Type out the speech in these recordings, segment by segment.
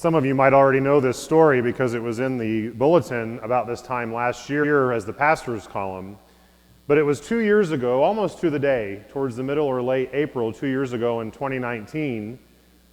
Some of you might already know this story because it was in the bulletin about this time last year as the pastor's column. But it was 2 years ago, almost to the day, towards the middle or late April 2 years ago in 2019,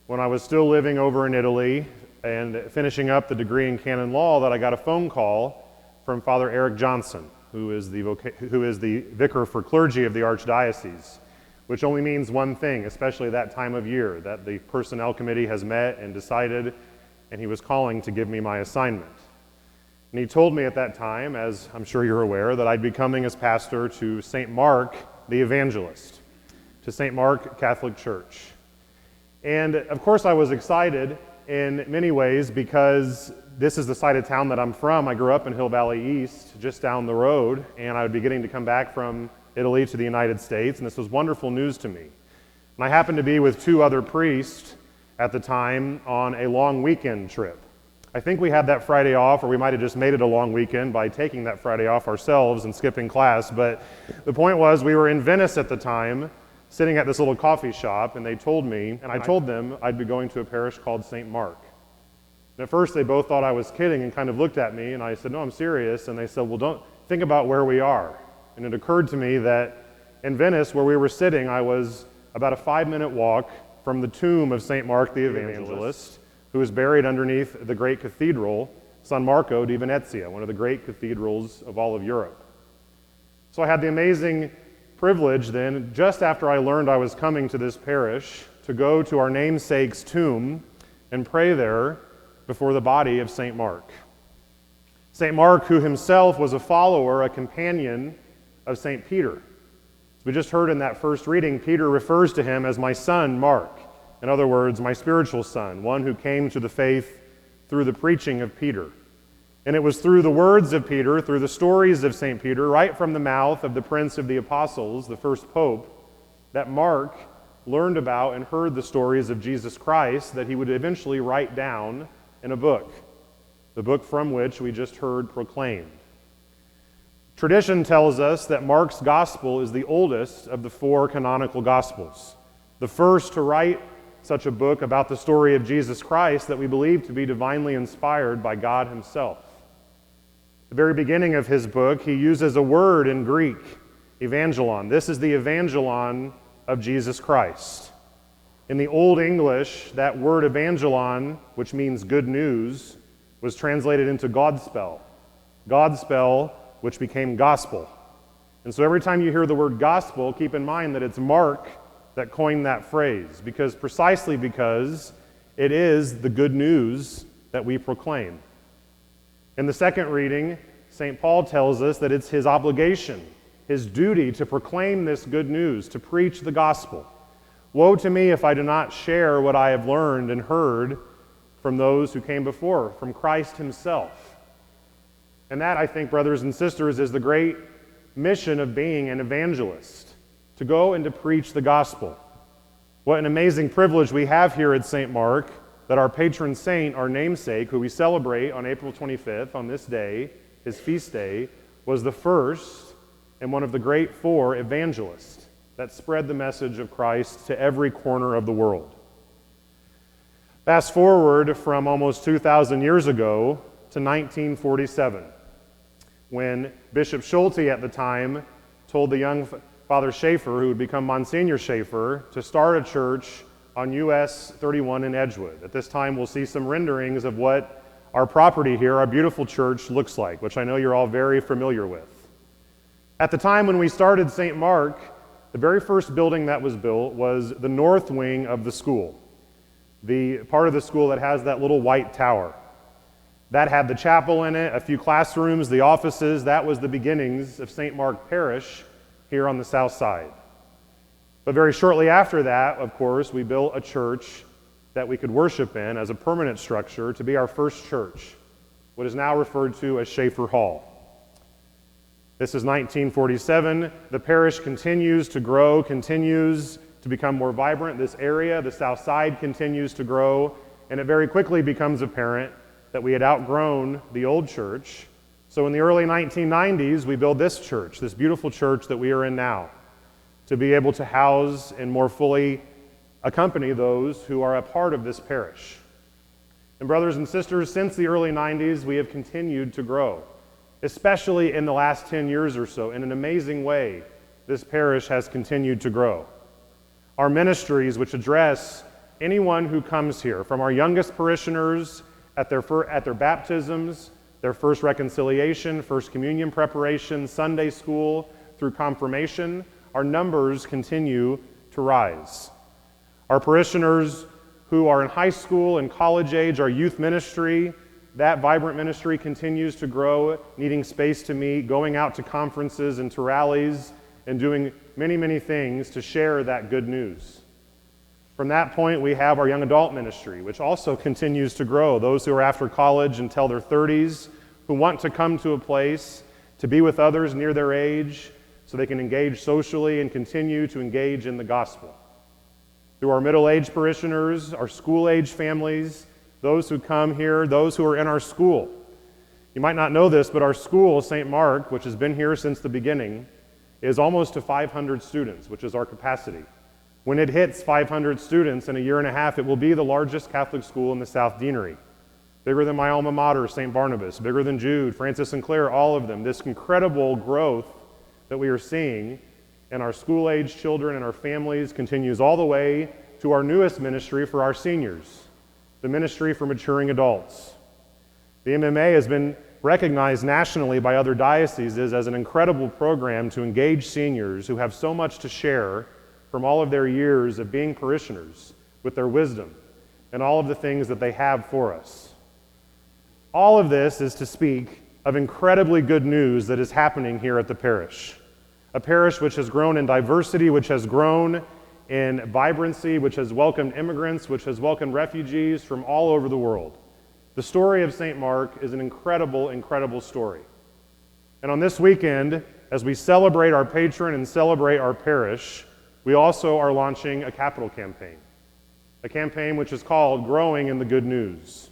when I was still living over in Italy and finishing up the degree in canon law, that I got a phone call from Father Eric Johnson, who is the vicar for clergy of the Archdiocese, which only means one thing, especially that time of year, that the personnel committee has met and decided, and he was calling to give me my assignment. And he told me at that time, as I'm sure you're aware, that I'd be coming as pastor to St. Mark the Evangelist, to St. Mark Catholic Church. And of course I was excited in many ways because this is the side of town that I'm from. I grew up in Hill Valley East, just down the road, and I would be getting to come back from Italy to the United States, and this was wonderful news to me. And I happened to be with two other priests at the time on a long weekend trip. I think we had that Friday off, or we might have just made it a long weekend by taking that Friday off ourselves and skipping class, but the point was we were in Venice at the time, sitting at this little coffee shop, and they told me, and I told them I'd be going to a parish called St. Mark. And at first they both thought I was kidding and kind of looked at me, and I said, no, I'm serious, and they said, well, don't think about where we are. And it occurred to me that in Venice, where we were sitting, I was about a 5-minute walk from the tomb of St. Mark the Evangelist, who is buried underneath the great cathedral, San Marco di Venezia, one of the great cathedrals of all of Europe. So I had the amazing privilege then, just after I learned I was coming to this parish, to go to our namesake's tomb and pray there before the body of St. Mark. St. Mark, who himself was a follower, a companion of St. Peter. As we just heard in that first reading, Peter refers to him as my son, Mark. In other words, my spiritual son, one who came to the faith through the preaching of Peter. And it was through the words of Peter, through the stories of St. Peter, right from the mouth of the Prince of the Apostles, the first pope, that Mark learned about and heard the stories of Jesus Christ that he would eventually write down in a book, the book from which we just heard proclaimed. Tradition tells us that Mark's gospel is the oldest of the 4 canonical gospels, the first to write such a book about the story of Jesus Christ that we believe to be divinely inspired by God himself. At the very beginning of his book, he uses a word in Greek, evangelon. This is the evangelon of Jesus Christ. In the Old English, that word evangelon, which means good news, was translated into Godspell. Godspell, which became gospel. And so every time you hear the word gospel, keep in mind that it's Mark that coined that phrase, precisely because it is the good news that we proclaim. In the second reading, St. Paul tells us that it's his obligation, his duty to proclaim this good news, to preach the gospel. Woe to me if I do not share what I have learned and heard from those who came before, from Christ himself. And that, I think, brothers and sisters, is the great mission of being an evangelist, to go and to preach the gospel. What an amazing privilege we have here at St. Mark, that our patron saint, our namesake, who we celebrate on April 25th, on this day, his feast day, was the first and one of the great 4 evangelists that spread the message of Christ to every corner of the world. Fast forward from almost 2,000 years ago to 1947. When Bishop Schulte at the time told the young Father Schaefer, who would become Monsignor Schaefer, to start a church on US 31 in Edgewood. At this time, we'll see some renderings of what our property here, our beautiful church, looks like, which I know you're all very familiar with. At the time when we started St. Mark, the very first building that was built was the north wing of the school, the part of the school that has that little white tower. That had the chapel in it, a few classrooms, the offices. That was the beginnings of St. Mark Parish here on the south side. But very shortly after that, of course, we built a church that we could worship in as a permanent structure to be our first church, what is now referred to as Schaefer Hall. This is 1947. The parish continues to grow, continues to become more vibrant. This area, the south side, continues to grow, and it very quickly becomes apparent that we had outgrown the old church. So in the early 1990s, we built this church, this beautiful church that we are in now, to be able to house and more fully accompany those who are a part of this parish. And brothers and sisters, since the early 90s, we have continued to grow, especially in the last 10 years or so. In an amazing way, this parish has continued to grow. Our ministries, which address anyone who comes here, from our youngest parishioners at their baptisms, their first reconciliation, first communion preparation, Sunday school, through confirmation, our numbers continue to rise. Our parishioners who are in high school and college age, our youth ministry, that vibrant ministry continues to grow, needing space to meet, going out to conferences and to rallies, and doing many, many things to share that good news. From that point, we have our young adult ministry, which also continues to grow. Those who are after college until their 30s, who want to come to a place to be with others near their age so they can engage socially and continue to engage in the gospel. Through our middle-aged parishioners, our school-age families, those who come here, those who are in our school. You might not know this, but our school, St. Mark, which has been here since the beginning, is almost to 500 students, which is our capacity. When it hits 500 students in a year and a half, it will be the largest Catholic school in the South Deanery. Bigger than my alma mater, St. Barnabas, bigger than Jude, Francis and Clare, all of them. This incredible growth that we are seeing in our school-age children and our families continues all the way to our newest ministry for our seniors, the ministry for maturing adults. The MMA has been recognized nationally by other dioceses as an incredible program to engage seniors who have so much to share from all of their years of being parishioners with their wisdom and all of the things that they have for us. All of this is to speak of incredibly good news that is happening here at the parish. A parish which has grown in diversity, which has grown in vibrancy, which has welcomed immigrants, which has welcomed refugees from all over the world. The story of St. Mark is an incredible, incredible story. And on this weekend, as we celebrate our patron and celebrate our parish, we also are launching a capital campaign, a campaign which is called Growing in the Good News.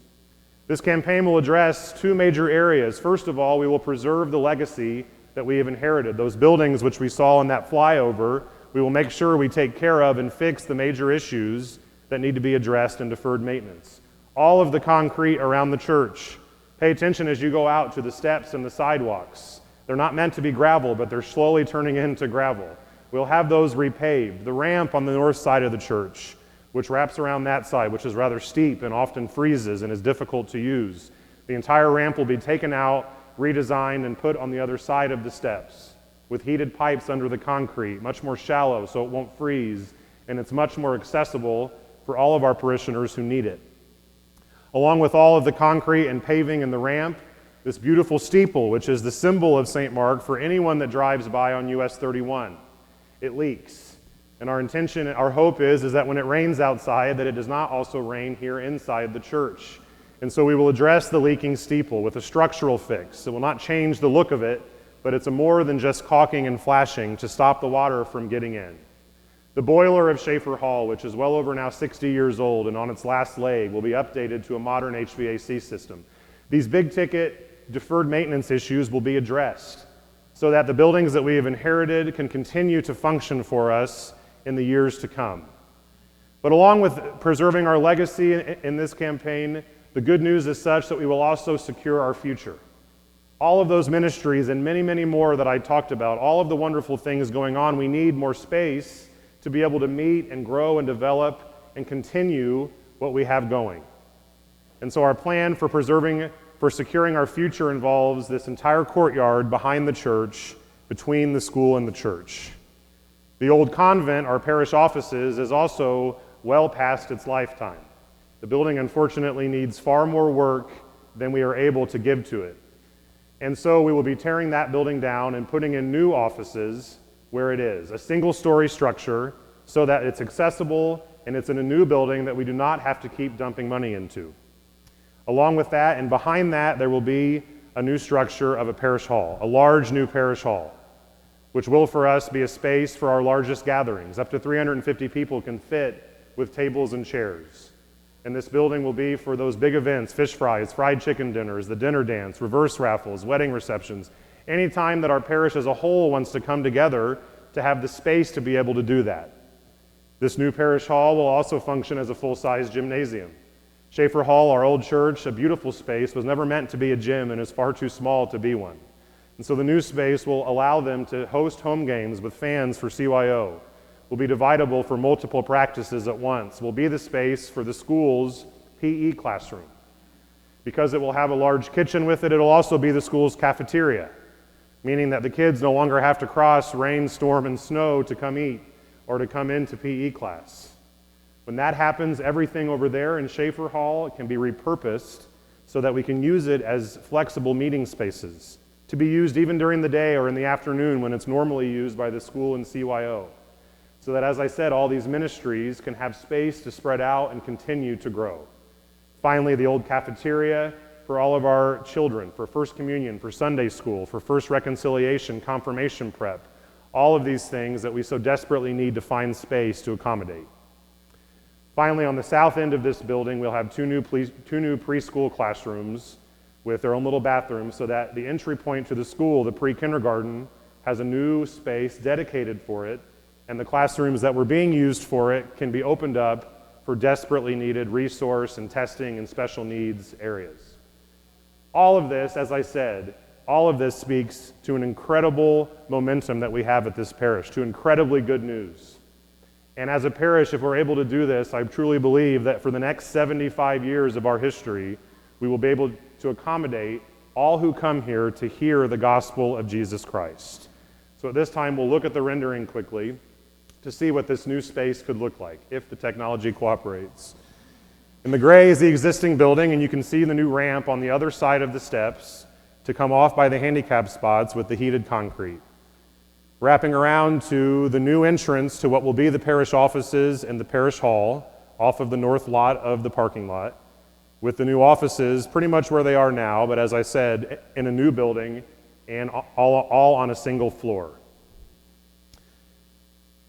This campaign will address two major areas. First of all, we will preserve the legacy that we have inherited. Those buildings which we saw in that flyover, we will make sure we take care of and fix the major issues that need to be addressed in deferred maintenance. All of the concrete around the church. Pay attention as you go out to the steps and the sidewalks. They're not meant to be gravel, but they're slowly turning into gravel. We'll have those repaved. The ramp on the north side of the church, which wraps around that side, which is rather steep and often freezes and is difficult to use. The entire ramp will be taken out, redesigned, and put on the other side of the steps with heated pipes under the concrete, much more shallow so it won't freeze, and it's much more accessible for all of our parishioners who need it. Along with all of the concrete and paving and the ramp, this beautiful steeple, which is the symbol of St. Mark for anyone that drives by on US 31. It leaks. And our intention, our hope is that when it rains outside, that it does not also rain here inside the church. And so we will address the leaking steeple with a structural fix. It will not change the look of it, but it's a more than just caulking and flashing to stop the water from getting in. The boiler of Schaefer Hall, which is well over now 60 years old and on its last leg, will be updated to a modern HVAC system. These big ticket deferred maintenance issues will be addressed so that the buildings that we have inherited can continue to function for us in the years to come. But along with preserving our legacy in this campaign, the good news is such that we will also secure our future. All of those ministries and many, many more that I talked about, all of the wonderful things going on, we need more space to be able to meet and grow and develop and continue what we have going. And so our plan for securing our future involves this entire courtyard behind the church, between the school and the church. The old convent, our parish offices, is also well past its lifetime. The building, unfortunately, needs far more work than we are able to give to it. And so we will be tearing that building down and putting in new offices where it is, a single-story structure so that it's accessible and it's in a new building that we do not have to keep dumping money into. Along with that, and behind that, there will be a new structure of a parish hall, a large new parish hall, which will for us be a space for our largest gatherings. Up to 350 people can fit with tables and chairs. And this building will be for those big events, fish fries, fried chicken dinners, the dinner dance, reverse raffles, wedding receptions, any time that our parish as a whole wants to come together to have the space to be able to do that. This new parish hall will also function as a full-size gymnasium. Schaefer Hall, our old church, a beautiful space, was never meant to be a gym and is far too small to be one. And so the new space will allow them to host home games with fans for CYO, will be dividable for multiple practices at once, will be the space for the school's PE classroom. Because it will have a large kitchen with it, it'll also be the school's cafeteria, meaning that the kids no longer have to cross rain, storm, and snow to come eat or to come into PE class. When that happens, everything over there in Schaefer Hall can be repurposed so that we can use it as flexible meeting spaces, to be used even during the day or in the afternoon when it's normally used by the school and CYO. So that, as I said, all these ministries can have space to spread out and continue to grow. Finally, the old cafeteria for all of our children, for First Communion, for Sunday School, for First Reconciliation, Confirmation Prep, all of these things that we so desperately need to find space to accommodate. Finally, on the south end of this building, we'll have two new preschool classrooms with their own little bathrooms so that the entry point to the school, the pre-kindergarten, has a new space dedicated for it, and the classrooms that were being used for it can be opened up for desperately needed resource and testing and special needs areas. All of this, as I said, all of this speaks to an incredible momentum that we have at this parish, to incredibly good news. And as a parish, if we're able to do this, I truly believe that for the next 75 years of our history, we will be able to accommodate all who come here to hear the gospel of Jesus Christ. So at this time, we'll look at the rendering quickly to see what this new space could look like, if the technology cooperates. In the gray is the existing building, and you can see the new ramp on the other side of the steps to come off by the handicap spots with the heated concrete. Wrapping around to the new entrance to what will be the parish offices and the parish hall off of the north lot of the parking lot, with the new offices pretty much where they are now, but as I said, in a new building and all on a single floor.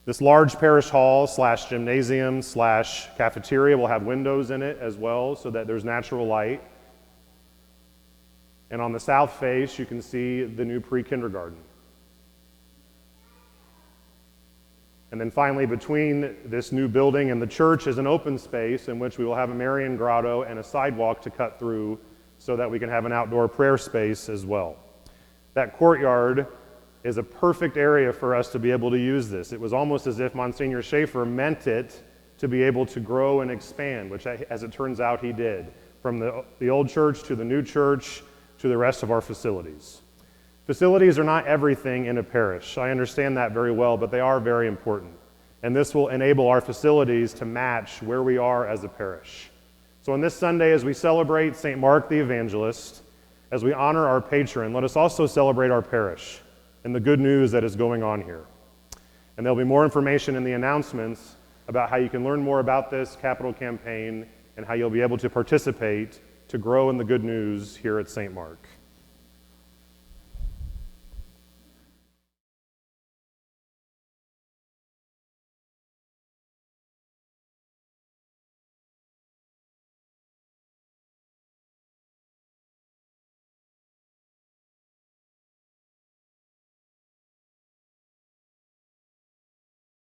This large parish hall / gymnasium / cafeteria will have windows in it as well so that there's natural light. And on the south face, you can see the new pre-kindergarten. And then finally, between this new building and the church is an open space in which we will have a Marian grotto and a sidewalk to cut through so that we can have an outdoor prayer space as well. That courtyard is a perfect area for us to be able to use this. It was almost as if Monsignor Schaefer meant it to be able to grow and expand, which, as it turns out, he did, from the old church to the new church to the rest of our facilities. Facilities are not everything in a parish. I understand that very well, but they are very important. And this will enable our facilities to match where we are as a parish. So on this Sunday, as we celebrate St. Mark the Evangelist, as we honor our patron, let us also celebrate our parish and the good news that is going on here. And there'll be more information in the announcements about how you can learn more about this capital campaign and how you'll be able to participate to grow in the good news here at St. Mark.